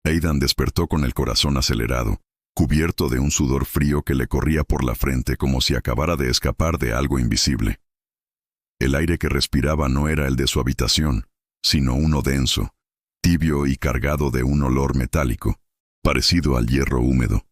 Aidan despertó con el corazón acelerado, cubierto de un sudor frío que le corría por la frente como si acabara de escapar de algo invisible. El aire que respiraba no era el de su habitación, sino uno denso, tibio y cargado de un olor metálico, parecido al hierro húmedo.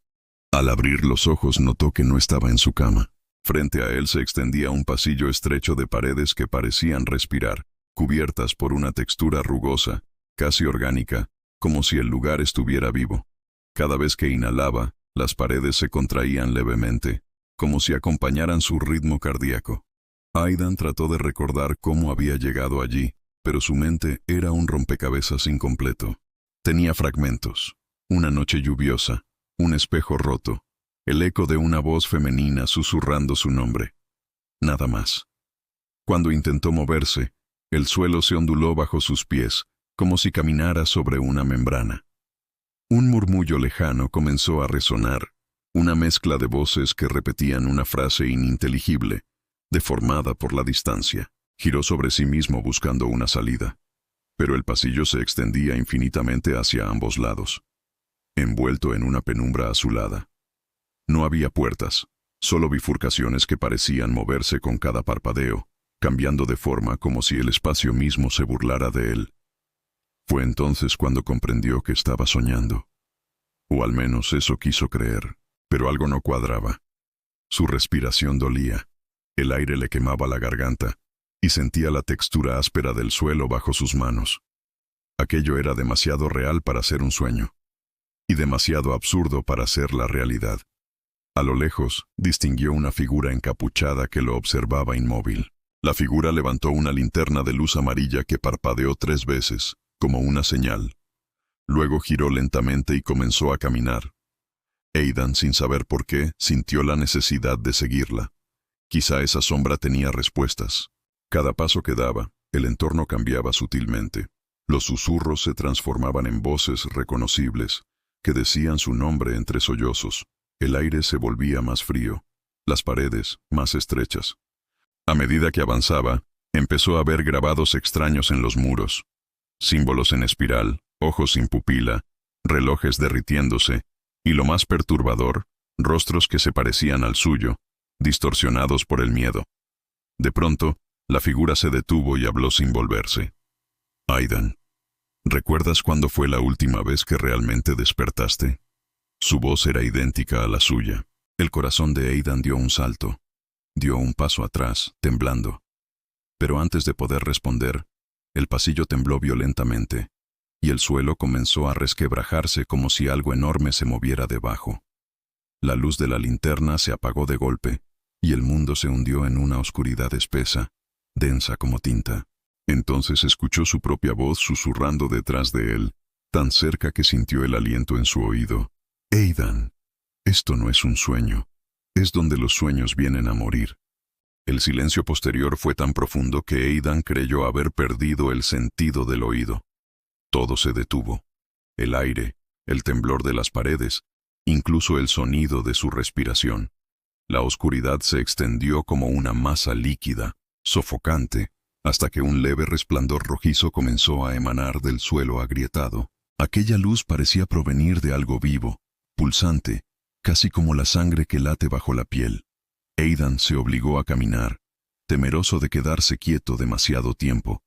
Al abrir los ojos notó que no estaba en su cama. Frente a él se extendía un pasillo estrecho de paredes que parecían respirar, cubiertas por una textura rugosa, casi orgánica, como si el lugar estuviera vivo. Cada vez que inhalaba, las paredes se contraían levemente, como si acompañaran su ritmo cardíaco. Aidan trató de recordar cómo había llegado allí, pero su mente era un rompecabezas incompleto. Tenía fragmentos: una noche lluviosa, un espejo roto, el eco de una voz femenina susurrando su nombre. Nada más. Cuando intentó moverse, el suelo se onduló bajo sus pies, como si caminara sobre una membrana. Un murmullo lejano comenzó a resonar, una mezcla de voces que repetían una frase ininteligible, deformada por la distancia. Giró sobre sí mismo buscando una salida, pero el pasillo se extendía infinitamente hacia ambos lados, envuelto en una penumbra azulada. No había puertas, solo bifurcaciones que parecían moverse con cada parpadeo, cambiando de forma como si el espacio mismo se burlara de él. Fue entonces cuando comprendió que estaba soñando. O al menos eso quiso creer, pero algo no cuadraba. Su respiración dolía, el aire le quemaba la garganta, y sentía la textura áspera del suelo bajo sus manos. Aquello era demasiado real para ser un sueño, y demasiado absurdo para ser la realidad. A lo lejos, distinguió una figura encapuchada que lo observaba inmóvil. La figura levantó una linterna de luz amarilla que parpadeó 3 veces, como una señal. Luego giró lentamente y comenzó a caminar. Aidan, sin saber por qué, sintió la necesidad de seguirla. Quizá esa sombra tenía respuestas. Cada paso que daba, el entorno cambiaba sutilmente. Los susurros se transformaban en voces reconocibles, que decían su nombre entre sollozos. El aire se volvía más frío, las paredes más estrechas. A medida que avanzaba, empezó a ver grabados extraños en los muros. Símbolos en espiral, ojos sin pupila, relojes derritiéndose, y lo más perturbador, rostros que se parecían al suyo, distorsionados por el miedo. De pronto, la figura se detuvo y habló sin volverse. Aidan, ¿recuerdas cuándo fue la última vez que realmente despertaste? Su voz era idéntica a la suya. El corazón de Aidan dio un salto. Dio un paso atrás, temblando. Pero antes de poder responder, el pasillo tembló violentamente, y el suelo comenzó a resquebrajarse como si algo enorme se moviera debajo. La luz de la linterna se apagó de golpe, y el mundo se hundió en una oscuridad espesa, densa como tinta. Entonces escuchó su propia voz susurrando detrás de él, tan cerca que sintió el aliento en su oído. Aidan, esto no es un sueño, es donde los sueños vienen a morir. El silencio posterior fue tan profundo que Aidan creyó haber perdido el sentido del oído. Todo se detuvo. El aire, el temblor de las paredes, incluso el sonido de su respiración. La oscuridad se extendió como una masa líquida, sofocante, hasta que un leve resplandor rojizo comenzó a emanar del suelo agrietado. Aquella luz parecía provenir de algo vivo, pulsante, casi como la sangre que late bajo la piel. Aidan se obligó a caminar, temeroso de quedarse quieto demasiado tiempo.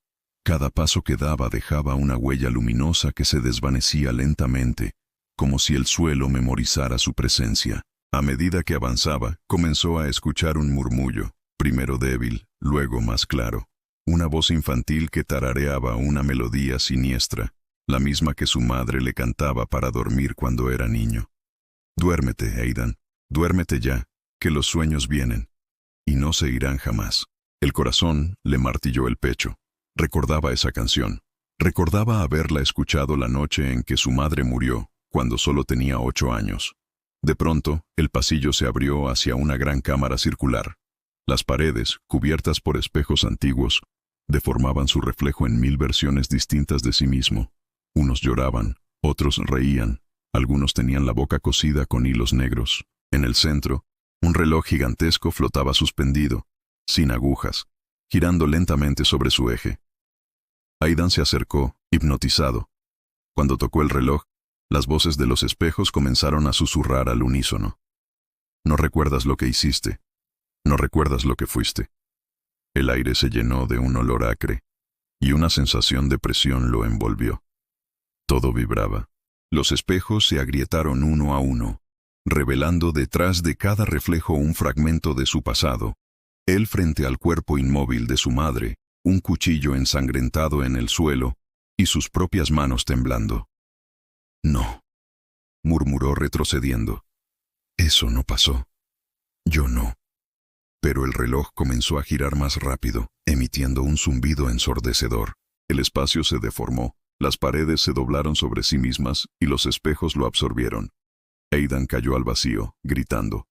Cada paso que daba dejaba una huella luminosa que se desvanecía lentamente, como si el suelo memorizara su presencia. A medida que avanzaba, comenzó a escuchar un murmullo, primero débil, luego más claro. Una voz infantil que tarareaba una melodía siniestra, la misma que su madre le cantaba para dormir cuando era niño. Duérmete, Aidan, duérmete ya, que los sueños vienen, y no se irán jamás. El corazón le martilló el pecho. Recordaba esa canción. Recordaba haberla escuchado la noche en que su madre murió, cuando solo tenía 8 años. De pronto, el pasillo se abrió hacia una gran cámara circular. Las paredes, cubiertas por espejos antiguos, deformaban su reflejo en 1000 versiones distintas de sí mismo. Unos lloraban, otros reían, algunos tenían la boca cosida con hilos negros. En el centro, un reloj gigantesco flotaba suspendido, sin agujas, girando lentamente sobre su eje. Aidan se acercó, hipnotizado. Cuando tocó el reloj, Las voces de los espejos comenzaron a susurrar al unísono. No recuerdas lo que hiciste. No recuerdas lo que fuiste. El aire se llenó de un olor acre, y una sensación de presión lo envolvió. Todo vibraba. Los espejos se agrietaron uno a uno, revelando detrás de cada reflejo un fragmento de su pasado. Él frente al cuerpo inmóvil de su madre, un cuchillo ensangrentado en el suelo, y sus propias manos temblando. No, murmuró retrocediendo. Eso no pasó. Yo no. Pero el reloj comenzó a girar más rápido, emitiendo un zumbido ensordecedor. El espacio se deformó, las paredes se doblaron sobre sí mismas y los espejos lo absorbieron. Aidan cayó al vacío, gritando.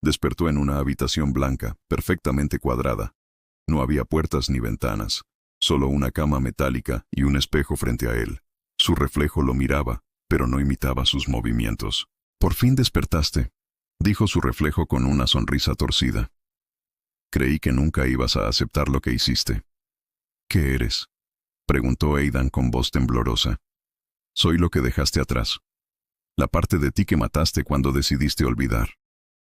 Despertó en una habitación blanca, perfectamente cuadrada. No había puertas ni ventanas, solo una cama metálica y un espejo frente a él. Su reflejo lo miraba, pero no imitaba sus movimientos. «Por fin despertaste», dijo su reflejo con una sonrisa torcida. «Creí que nunca ibas a aceptar lo que hiciste». «¿Qué eres?», preguntó Aidan con voz temblorosa. «Soy lo que dejaste atrás. La parte de ti que mataste cuando decidiste olvidar».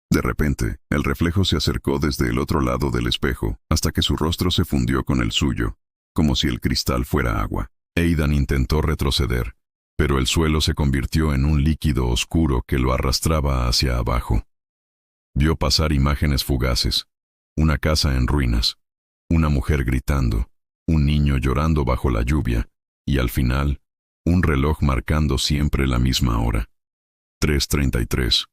De repente, el reflejo se acercó desde el otro lado del espejo, hasta que su rostro se fundió con el suyo, como si el cristal fuera agua. Aidan intentó retroceder, pero el suelo se convirtió en un líquido oscuro que lo arrastraba hacia abajo. Vio pasar imágenes fugaces, una casa en ruinas, una mujer gritando, un niño llorando bajo la lluvia, y al final, un reloj marcando siempre la misma hora. 3:33.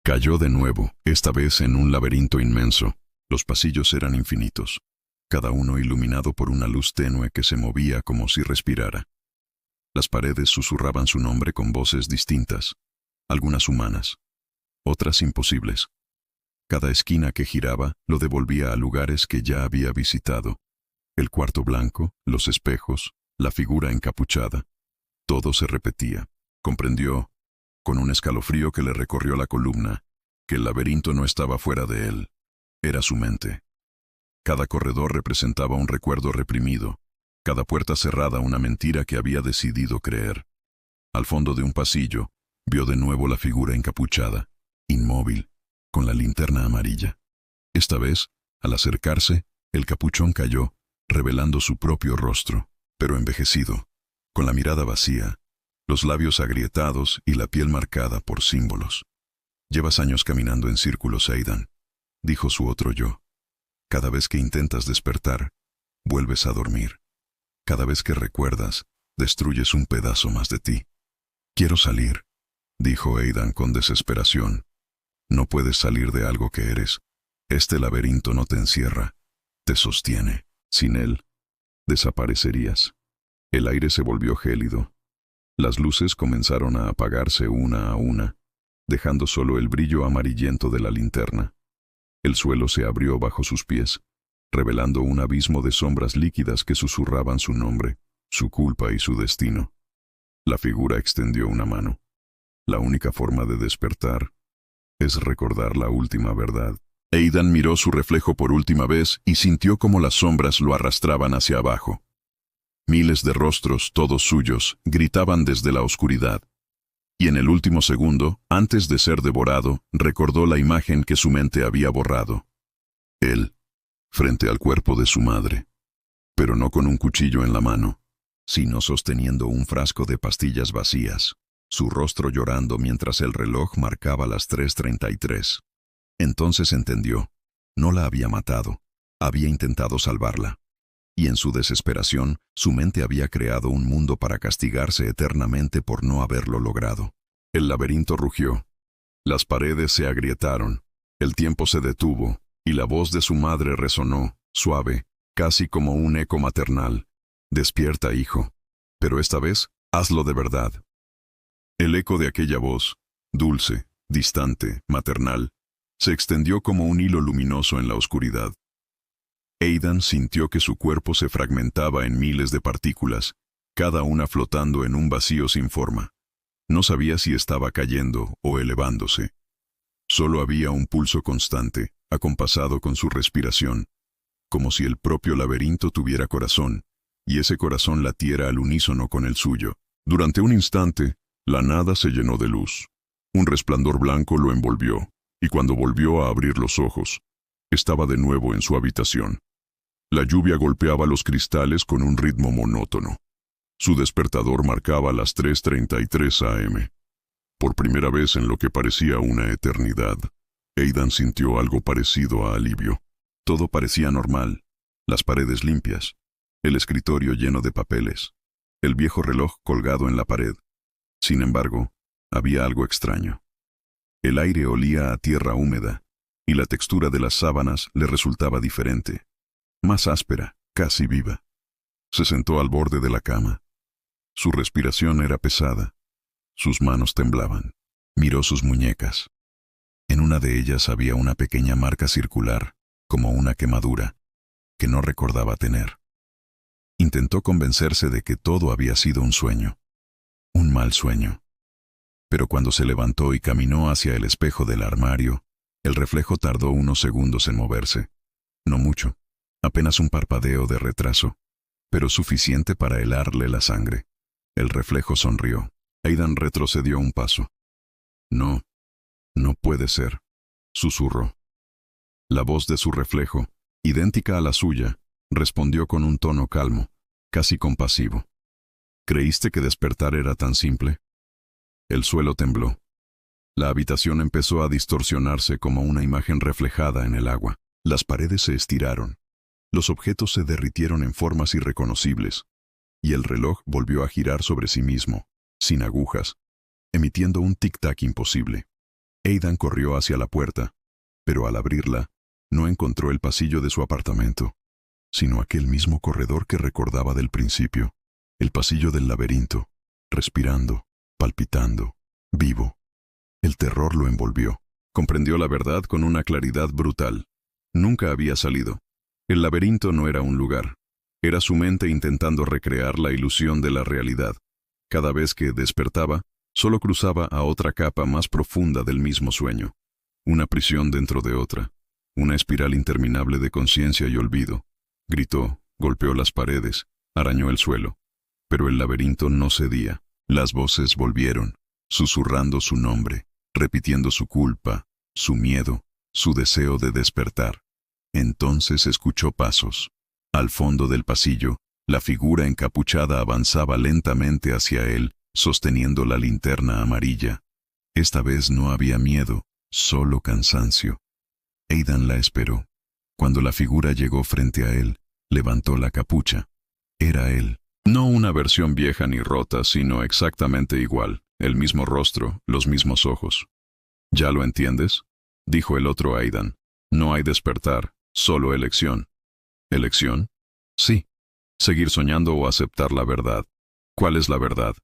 Cayó de nuevo, esta vez en un laberinto inmenso. Los pasillos eran infinitos, cada uno iluminado por una luz tenue que se movía como si respirara. Las paredes susurraban su nombre con voces distintas, algunas humanas, otras imposibles. Cada esquina que giraba lo devolvía a lugares que ya había visitado. El cuarto blanco, los espejos, la figura encapuchada. Todo se repetía. Comprendió, con un escalofrío que le recorrió la columna, que el laberinto no estaba fuera de él. Era su mente. Cada corredor representaba un recuerdo reprimido, cada puerta cerrada una mentira que había decidido creer. Al fondo de un pasillo, vio de nuevo la figura encapuchada, inmóvil, con la linterna amarilla. Esta vez, al acercarse, el capuchón cayó, revelando su propio rostro, pero envejecido, con la mirada vacía, los labios agrietados y la piel marcada por símbolos. «Llevas años caminando en círculos, Aidan», dijo su otro yo. «Cada vez que intentas despertar, vuelves a dormir. Cada vez que recuerdas, destruyes un pedazo más de ti». «Quiero salir», dijo Aidan con desesperación. «No puedes salir de algo que eres. Este laberinto no te encierra, te sostiene. Sin él, desaparecerías». El aire se volvió gélido. Las luces comenzaron a apagarse una a una, dejando solo el brillo amarillento de la linterna. El suelo se abrió bajo sus pies, revelando un abismo de sombras líquidas que susurraban su nombre, su culpa y su destino. La figura extendió una mano. La única forma de despertar es recordar la última verdad. Aidan miró su reflejo por última vez y sintió como las sombras lo arrastraban hacia abajo. Miles de rostros, todos suyos, gritaban desde la oscuridad. Y en el último segundo, antes de ser devorado, recordó la imagen que su mente había borrado. Él, frente al cuerpo de su madre, pero no con un cuchillo en la mano, sino sosteniendo un frasco de pastillas vacías, su rostro llorando mientras el reloj marcaba las 3:33. Entonces entendió. No la había matado, había intentado salvarla. Y en su desesperación, su mente había creado un mundo para castigarse eternamente por no haberlo logrado. El laberinto rugió. Las paredes se agrietaron, el tiempo se detuvo, y la voz de su madre resonó, suave, casi como un eco maternal. «Despierta, hijo. Pero esta vez, hazlo de verdad». El eco de aquella voz, dulce, distante, maternal, se extendió como un hilo luminoso en la oscuridad. Aidan sintió que su cuerpo se fragmentaba en miles de partículas, cada una flotando en un vacío sin forma. No sabía si estaba cayendo o elevándose. Solo había un pulso constante, acompasado con su respiración, como si el propio laberinto tuviera corazón, y ese corazón latiera al unísono con el suyo. Durante un instante, La nada se llenó de luz. Un resplandor blanco lo envolvió, y cuando volvió a abrir los ojos, estaba de nuevo en su habitación. La lluvia golpeaba los cristales con un ritmo monótono. Su despertador marcaba las 3:33 a.m. Por primera vez en lo que parecía una eternidad, Aidan sintió algo parecido a alivio. Todo parecía normal. Las paredes limpias, el escritorio lleno de papeles, el viejo reloj colgado en la pared. Sin embargo, había algo extraño. El aire olía a tierra húmeda, y la textura de las sábanas le resultaba diferente, más áspera, casi viva. Se sentó al borde de la cama. Su respiración era pesada. Sus manos temblaban. Miró sus muñecas. En una de ellas había una pequeña marca circular, como una quemadura, que no recordaba tener. Intentó convencerse de que todo había sido un sueño. Un mal sueño. Pero cuando se levantó y caminó hacia el espejo del armario, el reflejo tardó unos segundos en moverse. No mucho, apenas un parpadeo de retraso, pero suficiente para helarle la sangre. El reflejo sonrió. Aidan retrocedió un paso. No, no puede ser, susurró. La voz de su reflejo, idéntica a la suya, respondió con un tono calmo, casi compasivo. ¿Creíste que despertar era tan simple? El suelo tembló. La habitación empezó a distorsionarse como una imagen reflejada en el agua. Las paredes se estiraron. Los objetos se derritieron en formas irreconocibles, y el reloj volvió a girar sobre sí mismo, sin agujas, emitiendo un tic-tac imposible. Aidan corrió hacia la puerta, pero al abrirla, no encontró el pasillo de su apartamento, sino aquel mismo corredor que recordaba del principio, el pasillo del laberinto, respirando, palpitando, vivo. El terror lo envolvió. Comprendió la verdad con una claridad brutal. Nunca había salido. El laberinto no era un lugar. Era su mente intentando recrear la ilusión de la realidad. Cada vez que despertaba, solo cruzaba a otra capa más profunda del mismo sueño. Una prisión dentro de otra. Una espiral interminable de conciencia y olvido. Gritó, golpeó las paredes, arañó el suelo. Pero el laberinto no cedía. Las voces volvieron, susurrando su nombre, repitiendo su culpa, su miedo, su deseo de despertar. Entonces escuchó pasos. Al fondo del pasillo, la figura encapuchada avanzaba lentamente hacia él, sosteniendo la linterna amarilla. Esta vez no había miedo, solo cansancio. Aidan la esperó. Cuando la figura llegó frente a él, levantó la capucha. Era él. No una versión vieja ni rota, sino exactamente igual. El mismo rostro, los mismos ojos. ¿Ya lo entiendes?, dijo el otro a Aidan. No hay despertar, solo elección. ¿Elección? Sí. Seguir soñando o aceptar la verdad. ¿Cuál es la verdad?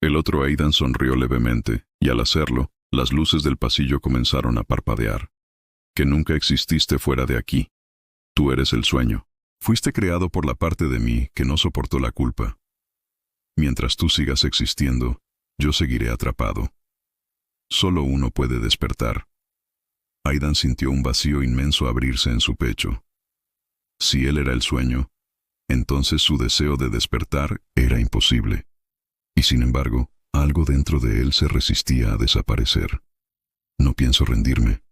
El otro Aidan sonrió levemente, y al hacerlo, las luces del pasillo comenzaron a parpadear. Que nunca exististe fuera de aquí. Tú eres el sueño. Fuiste creado por la parte de mí que no soportó la culpa. Mientras tú sigas existiendo, yo seguiré atrapado. Solo uno puede despertar. Aidan sintió un vacío inmenso abrirse en su pecho. Si él era el sueño, entonces su deseo de despertar era imposible. Y sin embargo, algo dentro de él se resistía a desaparecer. No pienso rendirme,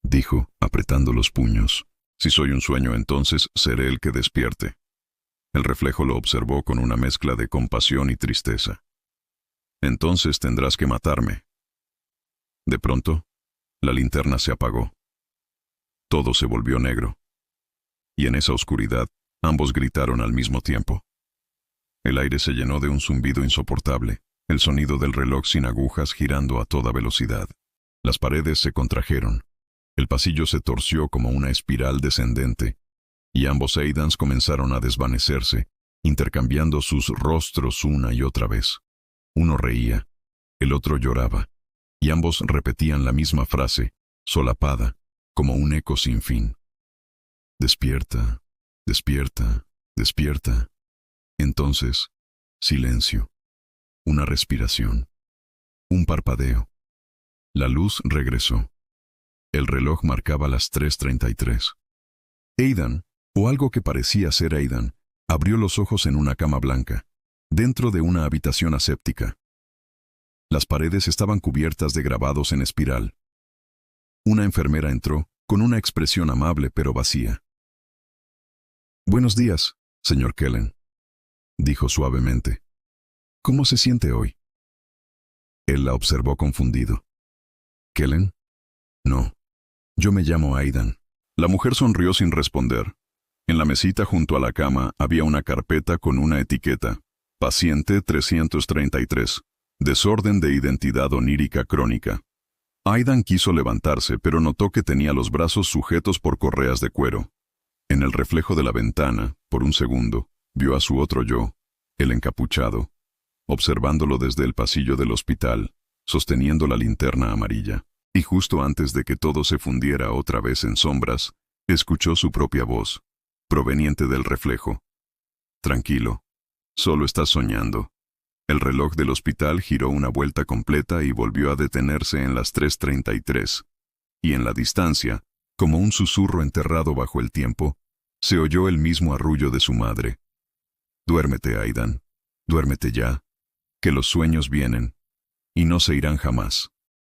dijo, apretando los puños. Si soy un sueño, entonces seré el que despierte. El reflejo lo observó con una mezcla de compasión y tristeza. Entonces tendrás que matarme. De pronto, la linterna se apagó. Todo se volvió negro. Y en esa oscuridad, ambos gritaron al mismo tiempo. El aire se llenó de un zumbido insoportable, el sonido del reloj sin agujas girando a toda velocidad. Las paredes se contrajeron. El pasillo se torció como una espiral descendente, y ambos Aidans comenzaron a desvanecerse, intercambiando sus rostros una y otra vez. Uno reía, el otro lloraba, y ambos repetían la misma frase, solapada, como un eco sin fin. Despierta, despierta, despierta. Entonces, silencio. Una respiración. Un parpadeo. La luz regresó. El reloj marcaba las 3:33. Aidan, o algo que parecía ser Aidan, abrió los ojos en una cama blanca, dentro de una habitación aséptica. Las paredes estaban cubiertas de grabados en espiral. Una enfermera entró, con una expresión amable pero vacía. «Buenos días, señor Kellen», dijo suavemente. «¿Cómo se siente hoy?» Él la observó confundido. «¿Kellen? No. Yo me llamo Aidan». La mujer sonrió sin responder. En la mesita junto a la cama había una carpeta con una etiqueta. Paciente 333. Desorden de identidad onírica crónica. Aidan quiso levantarse, pero notó que tenía los brazos sujetos por correas de cuero. En el reflejo de la ventana, por un segundo, vio a su otro yo, el encapuchado, observándolo desde el pasillo del hospital, sosteniendo la linterna amarilla. Y justo antes de que todo se fundiera otra vez en sombras, escuchó su propia voz, proveniente del reflejo. «Tranquilo, solo estás soñando». El reloj del hospital giró una vuelta completa y volvió a detenerse en las 3:33. Y en la distancia, como un susurro enterrado bajo el tiempo, se oyó el mismo arrullo de su madre. «Duérmete, Aidan. Duérmete ya, que los sueños vienen, y no se irán jamás».